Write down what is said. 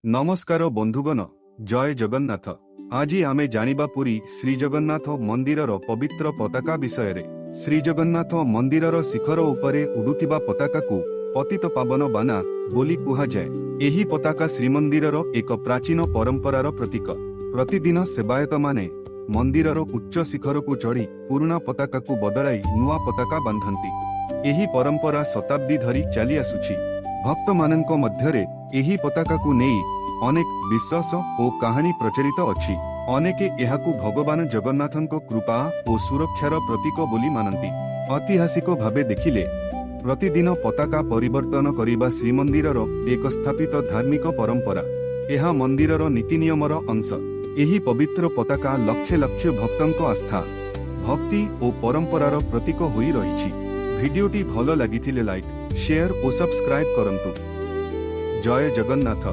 नमस्कार बंधुगण, जय जगन्नाथ। आज आमे जानिबा पुरी श्री जगन्नाथ मंदिरर पवित्र पताका विषय रे। श्री जगन्नाथ मंदिरर शिखर उपरे उडुथिबा पताकाकू पतित पावन बाना बोली कुहा जाए। एही पताका श्रीमंदिरर एक प्राचीन परंपरार प्रतीक। प्रतिदिन सेवायत माने मंदिरर उच्च शिखरकू चढ़ी पुराना पताकाकू बदलाई नुआ पताका बांधंती। एही परंपरा शताब्दी धरी चली आसुछि। भक्त माननक मध्यरे एही पताकाकू नेई अनेक विश्वास और कहानी प्रचलित अछि। अनेके एहाकू भगवान जगन्नाथଙ୍କ कृपा और सुरक्षार प्रतीक बोली मानती। ऐतिहासिक भावे देखिले प्रतिदिन पताका परिवर्तन करिबा श्रीमंदिरर एक स्थापित धार्मिक परंपरा। एहा मंदिरर नीति नियमर अंश। एही पवित्र पताका लक्ष लक्ष भक्तଙ୍କ आस्था, भक्ति और परंपरार प्रतीक होई रहिछि। भिडियोटी भलो लागिथिले लाइक, शेयर और सब्सक्राइब करंतु। जय जगन्नाथ।